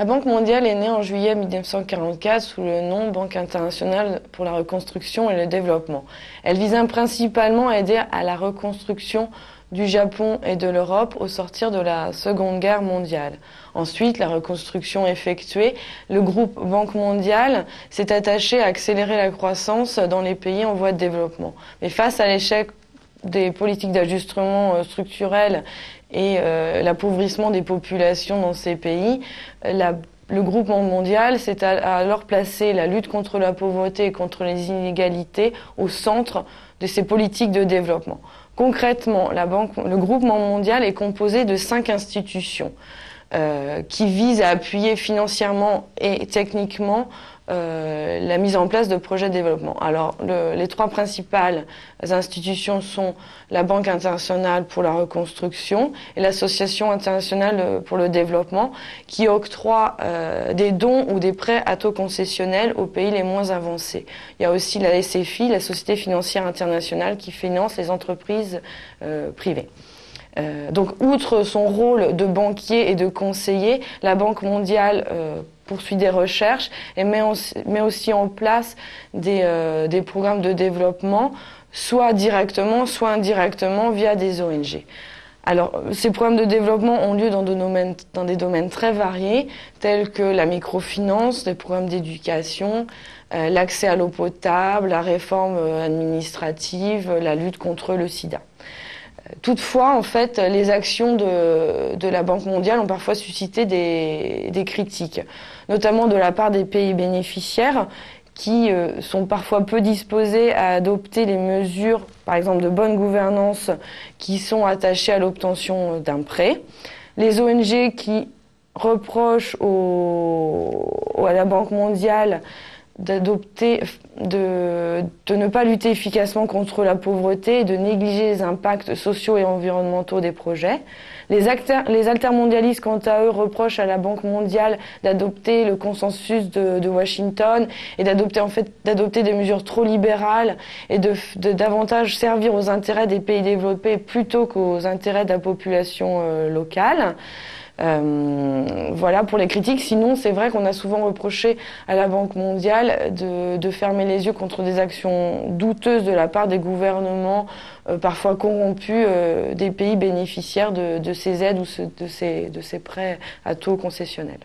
La Banque mondiale est née en juillet 1944 sous le nom Banque internationale pour la reconstruction et le développement. Elle visait principalement à aider à la reconstruction du Japon et de l'Europe au sortir de la Seconde Guerre mondiale. Ensuite, la reconstruction effectuée, le groupe Banque mondiale s'est attaché à accélérer la croissance dans les pays en voie de développement. Mais face à l'échec des politiques d'ajustement structurel et l'appauvrissement des populations dans ces pays, le groupe mondial s'est alors placé la lutte contre la pauvreté et contre les inégalités au centre de ses politiques de développement. Concrètement, le groupe mondial est composé de 5 institutions qui visent à appuyer financièrement et techniquement la mise en place de projets de développement. Alors, les 3 principales institutions sont la Banque internationale pour la reconstruction et l'Association internationale pour le développement, qui octroient des dons ou des prêts à taux concessionnels aux pays les moins avancés. Il y a aussi la SFI, la Société financière internationale, qui finance les entreprises privées. Donc, outre son rôle de banquier et de conseiller, la Banque mondiale poursuit des recherches et met aussi en place des programmes de développement, soit directement, soit indirectement via des ONG. Alors, ces programmes de développement ont lieu dans des domaines très variés, tels que la microfinance, des programmes d'éducation, l'accès à l'eau potable, la réforme administrative, la lutte contre le sida. Toutefois, en fait, les actions de la Banque mondiale ont parfois suscité des critiques, notamment de la part des pays bénéficiaires qui sont parfois peu disposés à adopter les mesures, par exemple de bonne gouvernance, qui sont attachées à l'obtention d'un prêt. Les ONG qui reprochent à la Banque mondiale de ne pas lutter efficacement contre la pauvreté et de négliger les impacts sociaux et environnementaux des projets. Les altermondialistes, quant à eux, reprochent à la Banque mondiale d'adopter le consensus de Washington et d'adopter des mesures trop libérales et de davantage servir aux intérêts des pays développés plutôt qu'aux intérêts de la population locale. Voilà pour les critiques. Sinon, c'est vrai qu'on a souvent reproché à la Banque mondiale de fermer les yeux contre des actions douteuses de la part des gouvernements, parfois corrompus, des pays bénéficiaires de ces aides ou de ces prêts à taux concessionnels.